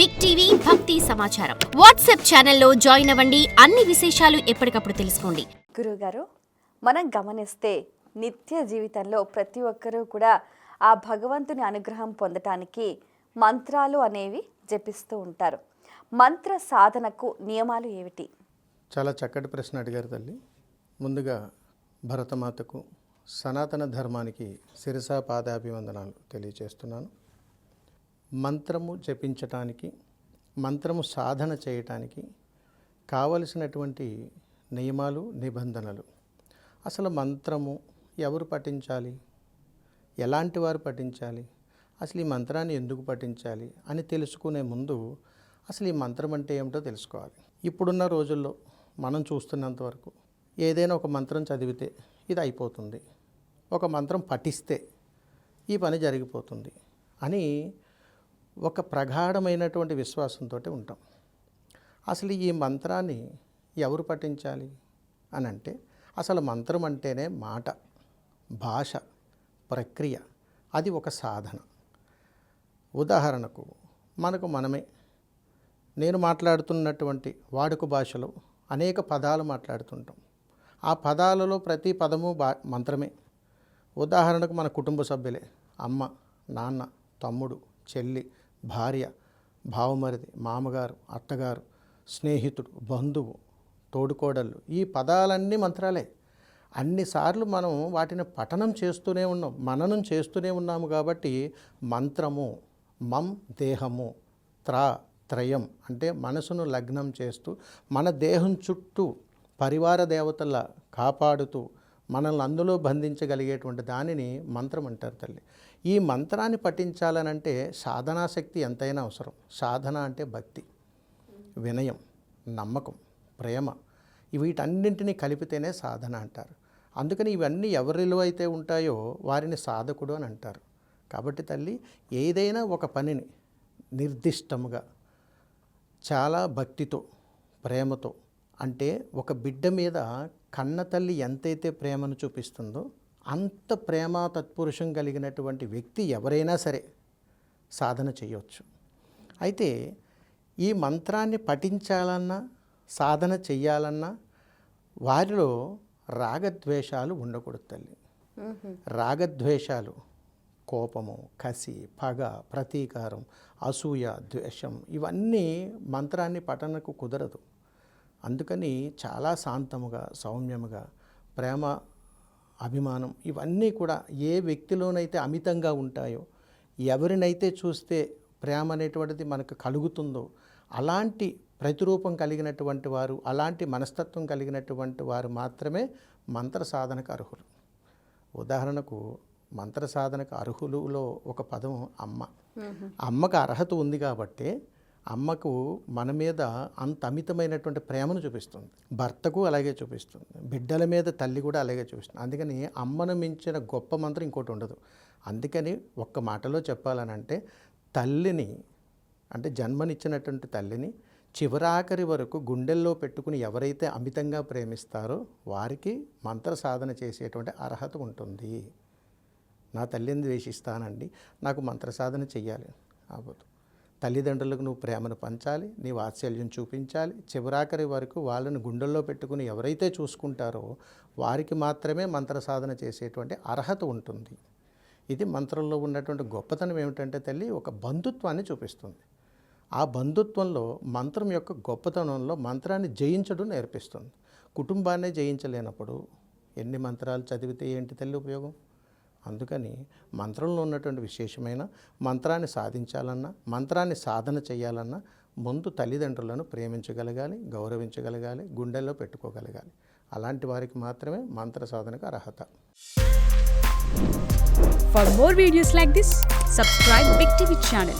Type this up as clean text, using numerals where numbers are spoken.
Big TV భక్తి సమాచారం WhatsApp ఛానల్లో జాయిన్ అవ్వండి. అన్ని విశేషాలు ఎప్పటికప్పుడు తెలుసుకోండి. గురుగారు, మనం గమనిస్తే నిత్య జీవితంలో ప్రతి ఒక్కరూ కూడా ఆ భగవంతుని అనుగ్రహం పొందటానికి మంత్రాలు అనేవి జపిస్తూ ఉంటారు. మంత్ర సాధనకు నియమాలు ఏమిటి? చాలా చక్కటి ప్రశ్న అడిగారు తల్లి. ముందుగా భరతమాతకు సనాతన ధర్మానికి శిరసా పాదాభివందనాలు తెలియచేస్తున్నాను. మంత్రము జపించటానికి, మంత్రము సాధన చేయటానికి కావలసినటువంటి నియమాలు, నిబంధనలు. అసలు మంత్రము ఎవరు పఠించాలి, ఎలాంటి వారు పఠించాలి, అసలు ఈ మంత్రాన్ని ఎందుకు పఠించాలి అని తెలుసుకునే ముందు అసలు ఈ మంత్రం అంటే ఏమిటో తెలుసుకోవాలి. ఇప్పుడున్న రోజుల్లో మనం చూస్తున్నంత వరకు ఏదైనా ఒక మంత్రం చదివితే ఇది అయిపోతుంది, ఒక మంత్రం పఠిస్తే ఈ పని జరిగిపోతుంది అని ఒక ప్రగాఢమైనటువంటి విశ్వాసంతో ఉంటాం. అసలు ఈ మంత్రాన్ని ఎవరు పఠించాలి అని అంటే, అసలు మంత్రం అంటేనే మాట, భాష, ప్రక్రియ, అది ఒక సాధన. ఉదాహరణకు మనకు మనమే, నేను మాట్లాడుతున్నటువంటి వాడుక భాషలో అనేక పదాలు మాట్లాడుతుంటాం. ఆ పదాలలో ప్రతి పదము మంత్రమే. ఉదాహరణకు మన కుటుంబ సభ్యులే, అమ్మ, నాన్న, తమ్ముడు, చెల్లి, భార్య, బావమరిది, మామగారు, అత్తగారు, స్నేహితుడు, బంధువు, తోడుకోడళ్ళు, ఈ పదాలన్నీ మంత్రాలే. అన్నిసార్లు మనం వాటిని పఠనం చేస్తూనే ఉన్నాం, మననం చేస్తూనే ఉన్నాము. కాబట్టి మంత్రము మం దేహము, త్రయం అంటే మనసును లగ్నం చేస్తూ మన దేహం చుట్టూ పరివార దేవతల కాపాడుతూ మనల్ని అందులో బంధించగలిగేటువంటి దానిని మంత్రం అంటారు తల్లి. ఈ మంత్రాన్ని పఠించాలనంటే సాధనాశక్తి ఎంతైనా అవసరం. సాధన అంటే భక్తి, వినయం, నమ్మకం, ప్రేమ, వీటన్నింటినీ కలిపితేనే సాధన అంటారు. అందుకని ఇవన్నీ ఎవరిలో అయితే ఉంటాయో వారిని సాధకుడు అని అంటారు. కాబట్టి తల్లి, ఏదైనా ఒక పనిని నిర్దిష్టముగా చాలా భక్తితో, ప్రేమతో, అంటే ఒక బిడ్డ మీద కన్న తల్లి ఎంతైతే ప్రేమను చూపిస్తుందో అంత ప్రేమ తత్పురుషం కలిగినటువంటి వ్యక్తి ఎవరైనా సరే సాధన చేయవచ్చు. అయితే ఈ మంత్రాన్ని పఠించాలన్నా, సాధన చెయ్యాలన్నా వారిలో రాగద్వేషాలు ఉండకూడదు తల్లి. రాగద్వేషాలు, కోపము, కసి, పగ, ప్రతీకారం, అసూయ, ద్వేషం, ఇవన్నీ మంత్రాన్ని పఠనకు కుదరదు. అందుకని చాలా శాంతముగా, సౌమ్యముగా, ప్రేమ, అభిమానం, ఇవన్నీ కూడా ఏ వ్యక్తిలోనైతే అమితంగా ఉంటాయో, ఎవరినైతే చూస్తే ప్రేమ అనేటువంటిది మనకు కలుగుతుందో అలాంటి ప్రతిరూపం కలిగినటువంటి వారు, అలాంటి మనస్తత్వం కలిగినటువంటి వారు మాత్రమే మంత్ర సాధనకు అర్హులు. ఉదాహరణకు మంత్ర సాధనకు అర్హులులో ఒక పదం అమ్మ. అమ్మకు అర్హత ఉంది కాబట్టి అమ్మకు మన మీద అంత అమితమైనటువంటి ప్రేమను చూపిస్తుంది. భర్తకు అలాగే చూపిస్తుంది, బిడ్డల మీద తల్లి కూడా అలాగే చూపిస్తుంది. అందుకని అమ్మను మించిన గొప్ప మంత్రం ఇంకోటి ఉండదు. అందుకని ఒక్క మాటలో చెప్పాలనంటే, తల్లిని అంటే జన్మనిచ్చినటువంటి తల్లిని చివరాఖరి వరకు గుండెల్లో పెట్టుకుని ఎవరైతే అమితంగా ప్రేమిస్తారో వారికి మంత్ర సాధన చేసేటువంటి అర్హత ఉంటుంది. నా తల్లిని ద్వేషిస్తానండి, నాకు మంత్ర సాధన చెయ్యాలి అవ్వదు. తల్లిదండ్రులకు నువ్వు ప్రేమను పంచాలి, నీ వాత్సల్యం చూపించాలి. చివరాఖరి వరకు వాళ్ళని గుండెల్లో పెట్టుకుని ఎవరైతే చూసుకుంటారో వారికి మాత్రమే మంత్ర సాధన చేసేటువంటి అర్హత ఉంటుంది. ఇది మంత్రంలో ఉన్నటువంటి గొప్పతనం ఏమిటంటే తల్లి, ఒక బంధుత్వాన్ని చూపిస్తుంది. ఆ బంధుత్వంలో మంత్రం యొక్క గొప్పతనంలో మంత్రాన్ని జయించడం నేర్పిస్తుంది. కుటుంబాన్నే జయించలేనప్పుడు ఎన్ని మంత్రాలు చదివితే ఏంటి తల్లి ఉపయోగం? అందుకని మంత్రంలో ఉన్నటువంటి విశేషమైన మంత్రాన్ని సాధించాలన్నా, మంత్రాన్ని సాధన చేయాలన్నా ముందు తల్లిదండ్రులను ప్రేమించగలగాలి, గౌరవించగలగాలి, గుండెల్లో పెట్టుకోగలగాలి. అలాంటి వారికి మాత్రమే మంత్ర సాధనకు అర్హత. For more videos like this, subscribe Big TV channel.